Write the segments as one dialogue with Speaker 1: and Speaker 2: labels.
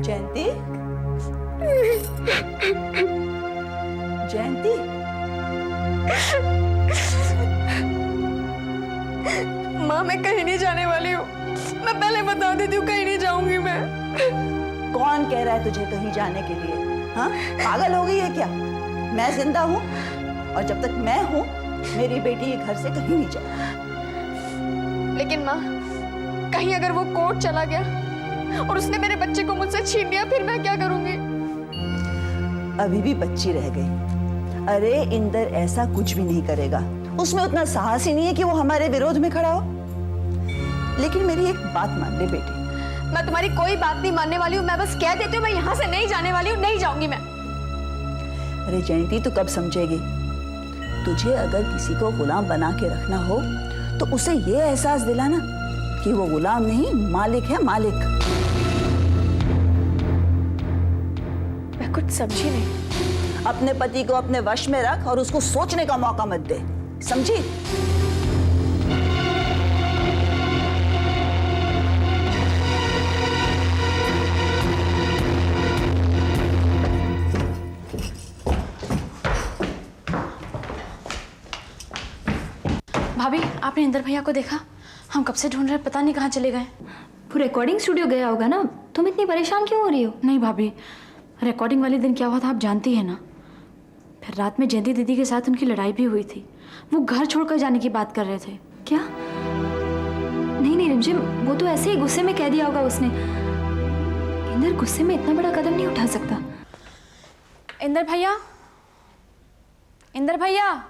Speaker 1: जयंती, जयंती,
Speaker 2: माँ मैं कहीं नहीं जाने वाली हूँ। मैं पहले बता देती हूँ, कहीं नहीं जाऊंगी मैं।
Speaker 1: कौन कह रहा है तुझे कहीं जाने के लिए? हाँ, पागल हो गई है क्या? मैं जिंदा हूँ और जब तक मैं हूँ मेरी बेटी ये घर से कहीं नहीं जाए।
Speaker 2: लेकिन माँ, कहीं अगर वो कोर्ट चला गया और उसने मेरे बच्चे को मुझसे छीन लिया, फिर मैं क्या करूंगी?
Speaker 1: अभी भी बच्ची रह गई। अरे इंदर ऐसा कुछ भी नहीं करेगा, उसमें उतना साहस ही नहीं है कि वो हमारे विरोध में खड़ा हो। लेकिन मेरी एक बात मान ले बेटी।
Speaker 2: मैं तुम्हारी कोई बात नहीं मानने वाली हूँ। मैं बस कह देती हूँ, मैं यहाँ से नहीं जाने वाली हूँ, नहीं जाऊंगी मैं।
Speaker 1: अरे जयंती, तू कब समझेगी? तुझे अगर किसी को गुलाम बना के रखना हो तो उसे ये एहसास दिलाना कि वो गुलाम नहीं, मालिक है, मालिक।
Speaker 2: मैं कुछ समझी नहीं।
Speaker 1: अपने पति को अपने वश में रख और उसको सोचने का मौका मत दे, समझी?
Speaker 3: भाभी, आपने इंदर भैया को देखा? हम कब से ढूंढ रहे हैं, पता नहीं कहाँ चले गए।
Speaker 4: वो रिकॉर्डिंग स्टूडियो गया होगा ना। तुम इतनी परेशान क्यों हो रही हो?
Speaker 3: नहीं भाभी, रिकॉर्डिंग वाले दिन क्या हुआ था आप जानती है ना। फिर रात में जयंती दीदी के साथ उनकी लड़ाई भी हुई थी। वो घर छोड़कर जाने की बात कर रहे थे।
Speaker 4: क्या? नहीं नहीं रिमझिम, वो तो ऐसे ही गुस्से में कह दिया होगा उसने। इंदर गुस्से में इतना बड़ा कदम नहीं उठा सकता।
Speaker 3: इंदर भैया, इंदर भैया।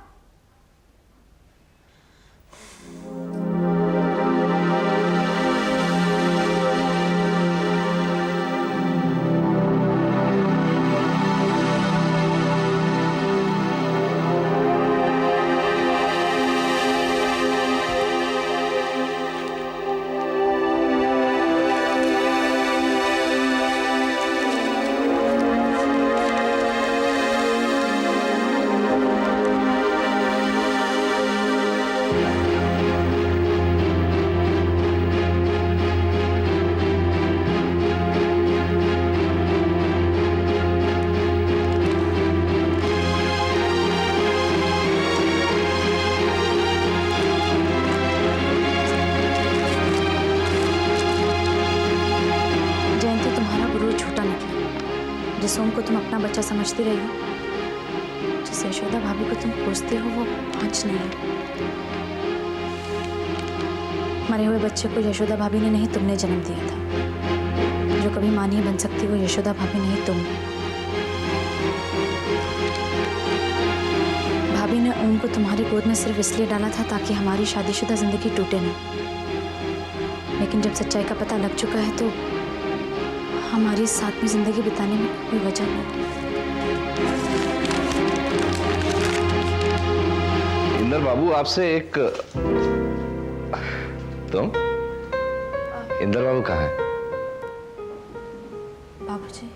Speaker 3: जिस ओम को तुम अपना बच्चा समझती रही हो, जिस यशोदा भाभी को तुम पूछते हो, वो आज नहीं है। मरे हुए बच्चे को यशोदा भाभी ने नहीं, तुमने जन्म दिया था। जो कभी मां नहीं बन सकती वो यशोदा भाभी नहीं, तुम। भाभी ने ओम को तुम्हारी गोद में सिर्फ इसलिए डाला था ताकि हमारी शादीशुदा जिंदगी टूटे न। लेकिन जब सच्चाई का पता लग चुका है तो हमारी साथ में जिंदगी बिताने में कोई वजह नहीं।
Speaker 5: इंदर बाबू, आपसे एक तुम इंदर बाबू कहाँ हैं?
Speaker 3: बाबूजी,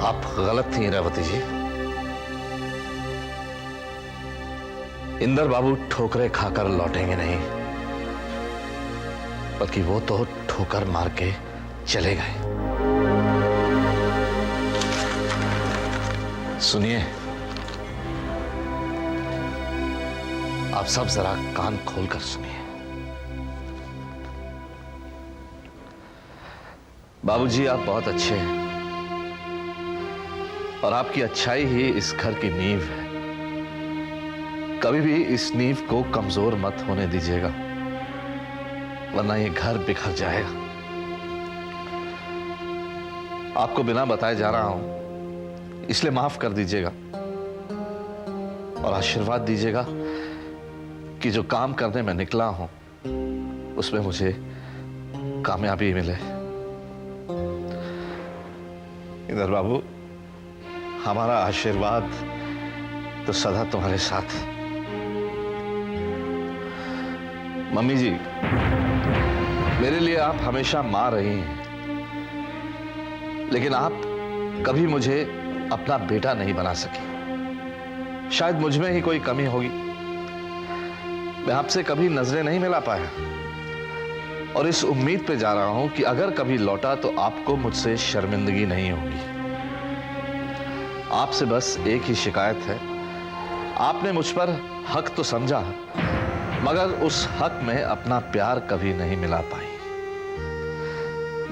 Speaker 5: आप गलत थी इंद्रावती जी। इंदर बाबू ठोकरें खाकर लौटेंगे नहीं, बल्कि वो तो ठोकर मार के चले गए। सुनिए, आप सब जरा कान खोलकर सुनिए। बाबूजी, आप बहुत अच्छे हैं और आपकी अच्छाई ही इस घर की नींव है। कभी भी इस नींव को कमजोर मत होने दीजिएगा, वरना ये घर बिखर जाएगा। आपको बिना बताए जा रहा हूं, इसलिए माफ कर दीजिएगा और आशीर्वाद दीजिएगा कि जो काम करने में निकला हूं उसमें मुझे कामयाबी मिले। इंदर बाबू, हमारा आशीर्वाद तो सदा तुम्हारे साथ है। मम्मी जी, मेरे लिए आप हमेशा मां रही हैं, लेकिन आप कभी मुझे अपना बेटा नहीं बना सकी। शायद मुझ में ही कोई कमी होगी। मैं आपसे कभी नजरें नहीं मिला पाया और इस उम्मीद पे जा रहा हूं कि अगर कभी लौटा तो आपको मुझसे शर्मिंदगी नहीं होगी। आपसे बस एक ही शिकायत है, आपने मुझ पर हक तो समझा, मगर उस हक में अपना प्यार कभी नहीं मिला पाई।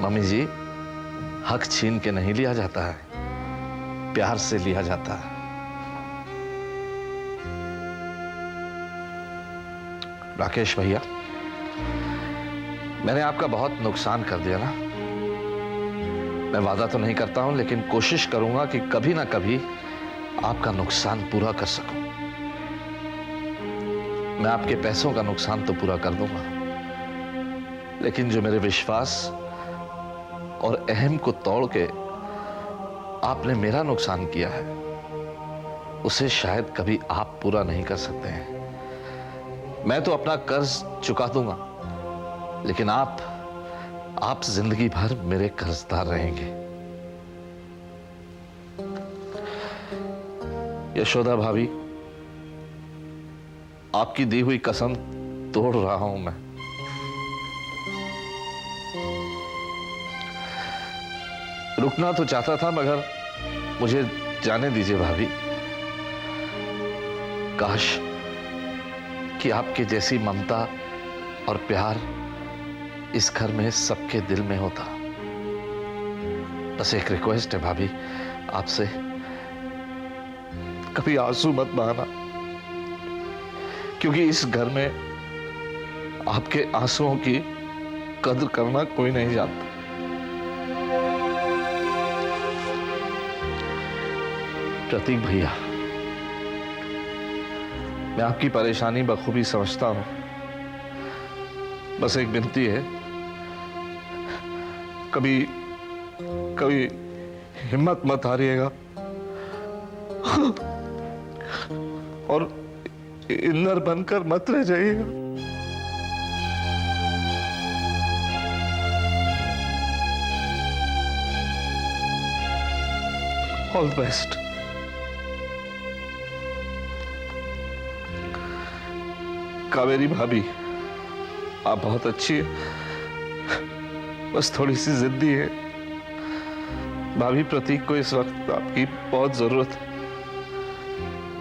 Speaker 5: मम्मी जी, हक छीन के नहीं लिया जाता है, प्यार से लिया जाता है। राकेश भैया, मैंने आपका बहुत नुकसान कर दिया ना। मैं वादा तो नहीं करता हूं, लेकिन कोशिश करूंगा कि कभी ना कभी आपका नुकसान पूरा कर सकूं। मैं आपके पैसों का नुकसान तो पूरा कर दूंगा, लेकिन जो मेरे विश्वास और अहम को तोड़ के आपने मेरा नुकसान किया है, उसे शायद कभी आप पूरा नहीं कर सकते हैं। मैं तो अपना कर्ज चुका दूंगा, लेकिन आप जिंदगी भर मेरे कर्जदार रहेंगे। यशोदा भाभी, आपकी दी हुई कसम तोड़ रहा हूं मैं। रुकना तो चाहता था, मगर मुझे जाने दीजिए भाभी। काश कि आपके जैसी ममता और प्यार इस घर में सबके दिल में होता। बस एक रिक्वेस्ट है भाभी आपसे, कभी आंसू मत बहाना, क्योंकि इस घर में आपके आंसुओं की कद्र करना कोई नहीं जानता। प्रतीक भैया, मैं आपकी परेशानी बखूबी समझता हूं। बस एक विनती है, कभी हिम्मत मत हारिएगा और इंदर बनकर मत रह जाइएगा। All the best. कावेरी भाभी, आप बहुत अच्छी है, बस थोड़ी सी जिद्दी है। भाभी, प्रतीक को इस वक्त आपकी बहुत जरूरत है,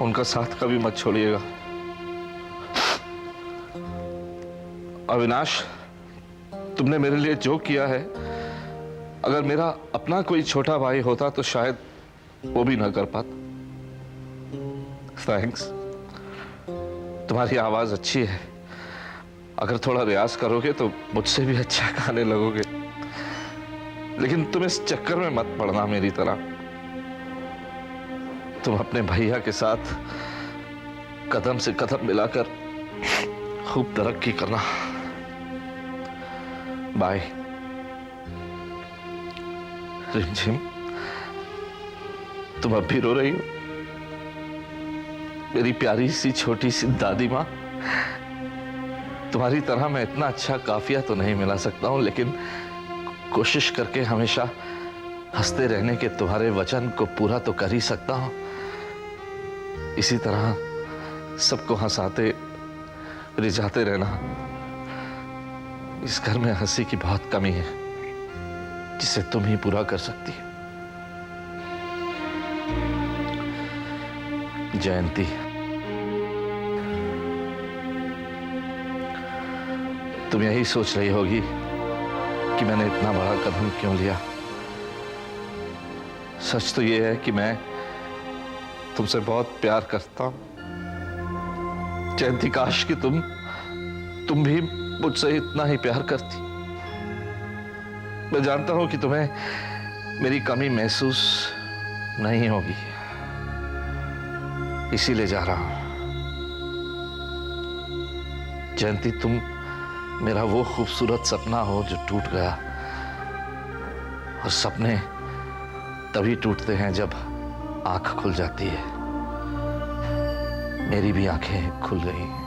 Speaker 5: उनका साथ कभी मत छोड़िएगा। अविनाश, तुमने मेरे लिए जो किया है, अगर मेरा अपना कोई छोटा भाई होता तो शायद वो भी ना कर पाता। थैंक्स। तुम्हारी आवाज अच्छी है, अगर थोड़ा रियाज करोगे तो मुझसे भी अच्छा गाने लगोगे। लेकिन तुम इस चक्कर में मत पड़ना मेरी तरह। तुम अपने भैया के साथ कदम से कदम मिलाकर खूब तरक्की करना। बाय। रिमझिम, तुम अब भी रो रही हो? मेरी प्यारी सी छोटी सी दादी माँ, तुम्हारी तरह मैं इतना अच्छा काफिया तो नहीं मिला सकता हूं, लेकिन कोशिश करके हमेशा हंसते रहने के तुम्हारे वचन को पूरा तो कर ही सकता हूं। इसी तरह सबको हंसाते रिझाते रहना। इस घर में हंसी की बहुत कमी है, जिसे तुम ही पूरा कर सकती हो। जयंती, तुम यही सोच रही होगी कि मैंने इतना बड़ा कदम क्यों लिया। सच तो यह है कि मैं तुमसे बहुत प्यार करता हूं। जयंती, काश कि तुम भी मुझसे इतना ही प्यार करती। मैं जानता हूं कि तुम्हें मेरी कमी महसूस नहीं होगी, इसीलिए जा रहा हूं। जयंती, तुम मेरा वो खूबसूरत सपना हो जो टूट गया, और सपने तभी टूटते हैं जब आंख खुल जाती है। मेरी भी आंखें खुल गई हैं।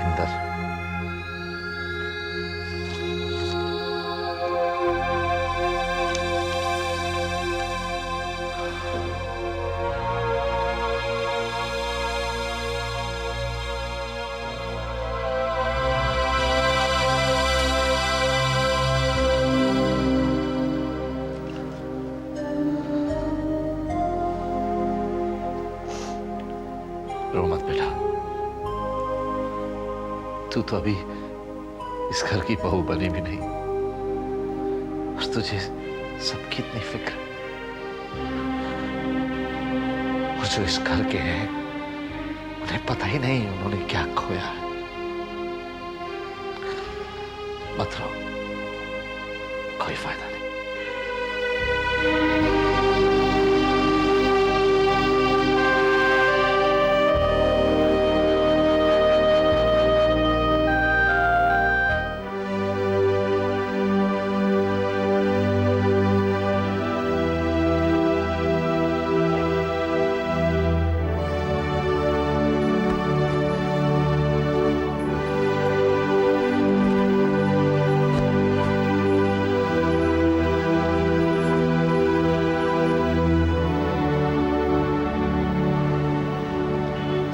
Speaker 5: इंदर, रो मत बेटा। तू तो अभी इस घर की बहू बनी भी नहीं, और तुझे सबकी इतनी फिक्र। और जो इस घर के हैं उन्हें पता ही नहीं उन्होंने क्या खोया है। मत रो, कोई फायदा नहीं।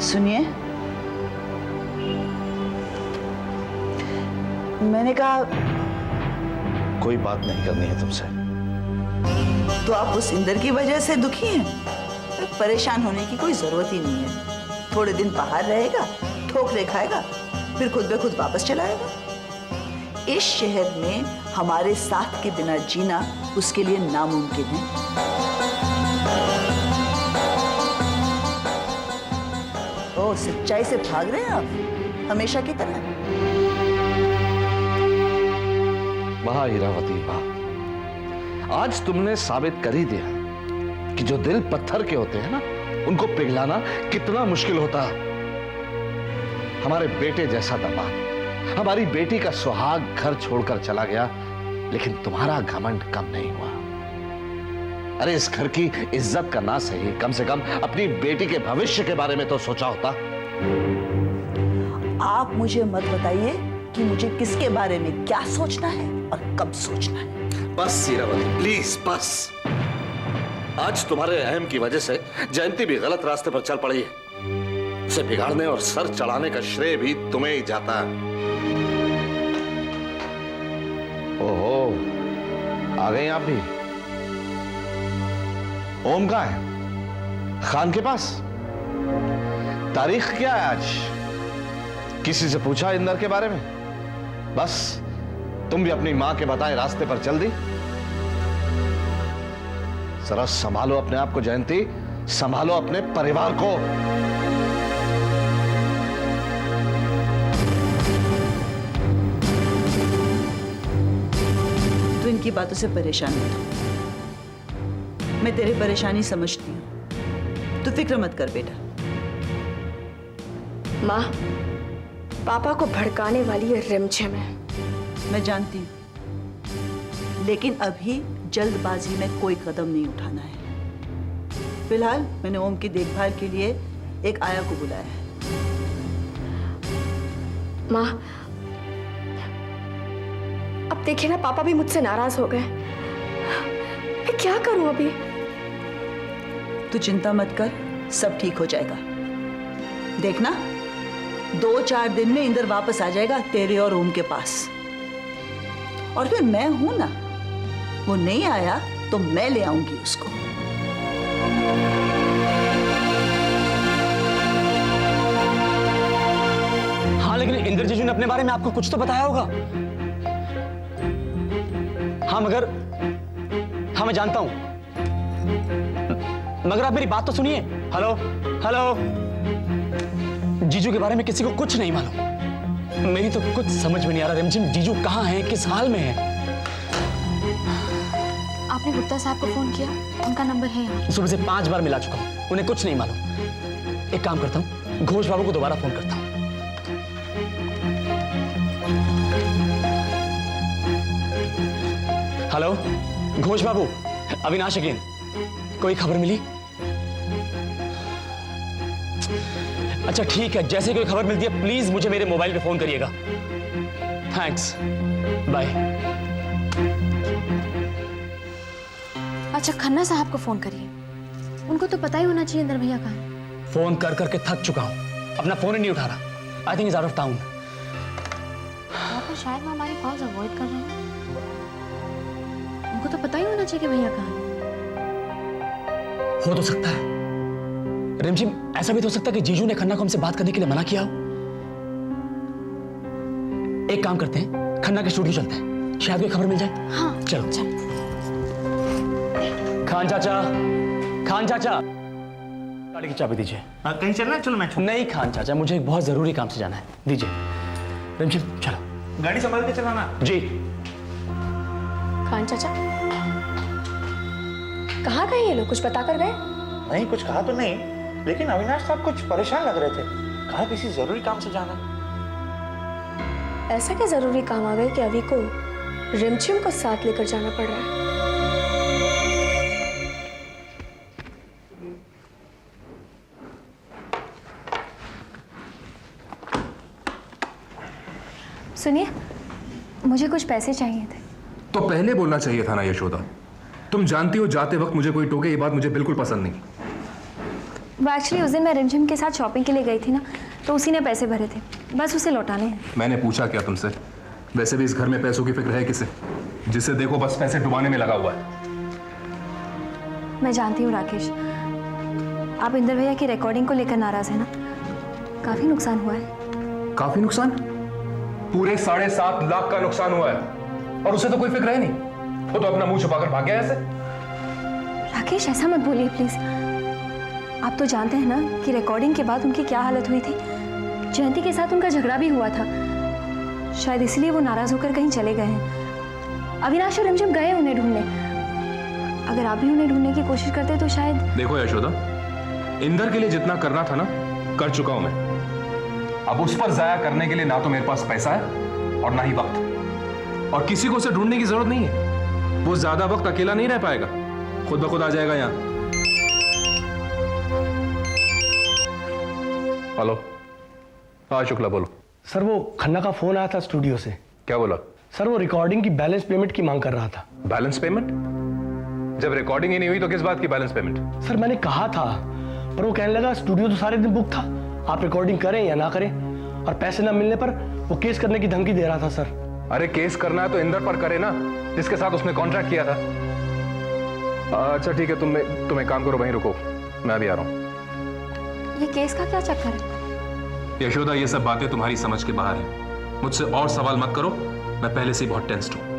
Speaker 1: सुनिए, मैंने कहा
Speaker 5: कोई बात नहीं करनी है तुमसे।
Speaker 1: तो आप उस इंदर की वजह से दुखी हैं? परेशान होने की कोई जरूरत ही नहीं है। थोड़े दिन बाहर रहेगा, ठोकरे खाएगा, फिर खुद ब खुद वापस चला आएगा। इस शहर में हमारे साथ के बिना जीना उसके लिए नामुमकिन है। ओ, सच्चाई से भाग रहे हैं आप हमेशा की तरह।
Speaker 5: वाह हीरावती वाह, आज तुमने साबित कर ही दिया कि जो दिल पत्थर के होते हैं ना, उनको पिघलाना कितना मुश्किल होता है। हमारे बेटे जैसा दामाद, हमारी बेटी का सुहाग घर छोड़कर चला गया, लेकिन तुम्हारा घमंड कम नहीं हुआ। अरे इस घर की इज्जत का ना सही, कम से कम अपनी बेटी के भविष्य के बारे में तो सोचा होता।
Speaker 1: आप मुझे मत बताइए कि मुझे किसके बारे में क्या सोचना है और कब सोचना है।
Speaker 5: बस हीरावती प्लीज बस। आज तुम्हारे अहम की वजह से जयंती भी गलत रास्ते पर चल पड़ी है। उसे बिगाड़ने और सर चढ़ाने का श्रेय भी तुम्हें ही जाता है। ओहो, आ गई आप भी। ओम कहाँ है? खान के पास? तारीख क्या है आज? किसी से पूछा इंदर के बारे में? बस तुम भी अपनी मां के बताए रास्ते पर चल दी। जरा संभालो अपने आप को जयंती, संभालो अपने परिवार को।
Speaker 1: तो इनकी बातों से परेशान मत हो। मैं तेरी परेशानी समझती हूँ, तू फिक्र मत कर बेटा।
Speaker 2: माँ, पापा को भड़काने वाली ये रिमझिम है।
Speaker 1: मैं जानती हूँ, लेकिन अभी जल्दबाजी में कोई कदम नहीं उठाना है। फिलहाल मैंने ओम की देखभाल के लिए एक आया को बुलाया है।
Speaker 2: माँ, अब देखिए ना, पापा भी मुझसे नाराज हो गए। मैं क्या करूं अभी?
Speaker 1: तू चिंता मत कर, सब ठीक हो जाएगा। देखना 2-4 दिन में इंदर वापस आ जाएगा तेरे और ओम के पास। और फिर मैं हूं ना, वो नहीं आया तो मैं ले आऊंगी उसको।
Speaker 6: हाँ, लेकिन इंदर जीजू ने अपने बारे में आपको कुछ तो बताया होगा। हाँ मैं जानता हूं, मगर आप मेरी बात तो सुनिए। हेलो हेलो, जीजू के बारे में किसी को कुछ नहीं मालूम। मेरी तो कुछ समझ में नहीं आ रहा रिमझिम, जीजू कहाँ हैं, किस हाल में हैं?
Speaker 3: आपने गुप्ता साहब को फोन किया? उनका नंबर है यहाँ।
Speaker 6: सुबह से 5 बार मिला चुका हूं, उन्हें कुछ नहीं मालूम। एक काम करता हूं, घोष बाबू को दोबारा फोन करता हूं। हेलो घोष बाबू, अविनाश अगेन। कोई खबर मिली? अच्छा ठीक है, जैसे कोई खबर मिलती है प्लीज मुझे मेरे मोबाइल पे फोन करिएगा। Thanks, bye.
Speaker 3: अच्छा खन्ना साहब को फोन करिए, उनको तो पता ही होना चाहिए इंदर भैया कहाँ है।
Speaker 6: फोन कर करके थक चुका हूं, अपना फोन ही नहीं उठा रहा। I think is out of town.
Speaker 3: तो शायद वो हमारी कॉल्स अवॉइड कर रहे हैं। उनको तो पता ही होना चाहिए कि भैया कहाँ है।
Speaker 6: हो तो सकता है रिमझिम, ऐसा भी तो हो सकता है कि जीजू ने खन्ना को हमसे बात करने के लिए मना किया हो। एक काम करते हैं, खन्ना के स्टूडियो चलते हैं, शायद कोई खबर मिल जाए।
Speaker 3: हाँ
Speaker 6: चलो
Speaker 3: चल।
Speaker 6: खान चाचा, खान चाचा, गाड़ी की चाबी दीजिए।
Speaker 7: कहीं चलना है? चलो मैं छोड़।
Speaker 6: नहीं खान चाचा, मुझे एक बहुत जरूरी काम से जाना है, दीजिए। रिमझिम चलो।
Speaker 7: गाड़ी संभाल के चलाना।
Speaker 6: जी।
Speaker 2: खान चाचा कहाँ गए ये लोग, कुछ बता कर गए?
Speaker 7: नहीं, कुछ कहा तो नहीं, लेकिन अविनाश साहब कुछ परेशान लग रहे थे। कहा किसी जरूरी काम से जाना है।
Speaker 2: ऐसा क्या जरूरी काम आ गए कि अभी को रिमझिम को साथ लेकर जाना पड़ रहा है?
Speaker 4: सुनिए, मुझे कुछ पैसे चाहिए थे।
Speaker 8: तो पहले बोलना चाहिए था ना यशोदा। तुम जानती हो जाते वक्त मुझे कोई टोके, ये बात मुझे बिल्कुल पसंद नहीं।
Speaker 4: वो एक्चुअली उस दिन मैं रिमझिम के साथ शॉपिंग के लिए गई थी ना, तो उसी ने पैसे भरे थे, बस उसे लौटाने हैं।
Speaker 8: मैंने पूछा क्या तुमसे? वैसे भी इस घर में पैसों की फिक्र है किसे? जिसे देखो बस पैसे डुबाने में लगा हुआ है।
Speaker 4: मैं जानती हूँ राकेश, आप इंदर भैया की रिकॉर्डिंग को लेकर नाराज है ना। काफी नुकसान हुआ है।
Speaker 8: काफी नुकसान? पूरे 7.5 लाख का नुकसान हुआ है, और उसे तो कोई फिक्र है नहीं। वो तो अपना मुंह छुपाकर भाग गया ऐसे।
Speaker 4: राकेश ऐसा मत बोलिए प्लीज। आप तो जानते हैं ना कि रिकॉर्डिंग के बाद उनकी क्या हालत हुई थी। जयंती के साथ उनका झगड़ा भी हुआ था, शायद इसलिए वो नाराज होकर कहीं चले गए हैं। अविनाश और रिमझिम गए उन्हें ढूंढने। अगर आप भी उन्हें ढूंढने की कोशिश करते तो शायद।
Speaker 8: देखो यशोदा, इंदर के लिए जितना करना था ना, कर चुका हूं मैं। अब उस पर जाया करने के लिए ना तो मेरे पास पैसा है और ना ही वक्त, और किसी को उसे ढूंढने की जरूरत नहीं है। वो ज्यादा वक्त अकेला नहीं रह पाएगा, खुद ब खुद आ जाएगा यहाँ। हेलो, हाँ शुक्ला बोलो।
Speaker 9: सर वो खन्ना का फोन आया था स्टूडियो से।
Speaker 8: क्या बोला?
Speaker 9: सर वो रिकॉर्डिंग की बैलेंस पेमेंट की मांग कर रहा था।
Speaker 8: Balance payment? जब रिकॉर्डिंग ही नहीं हुई तो किस बात की बैलेंस पेमेंट?
Speaker 9: सर मैंने कहा था, पर वो कहने लगा स्टूडियो तो सारे दिन बुक था, आप रिकॉर्डिंग करें या ना करें, और पैसे ना मिलने पर वो केस करने की धमकी दे रहा था सर।
Speaker 8: अरे केस करना है तो इंदर पर करे ना, जिसके साथ उसने कॉन्ट्रैक्ट किया था। अच्छा ठीक है, तुम एक काम करो, वहीं रुको, मैं भी आ रहा हूँ।
Speaker 4: ये केस का क्या चक्कर है?
Speaker 8: यशोदा, ये सब बातें तुम्हारी समझ के बाहर हैं। मुझसे और सवाल मत करो, मैं पहले से ही बहुत टेंस्ड हूं।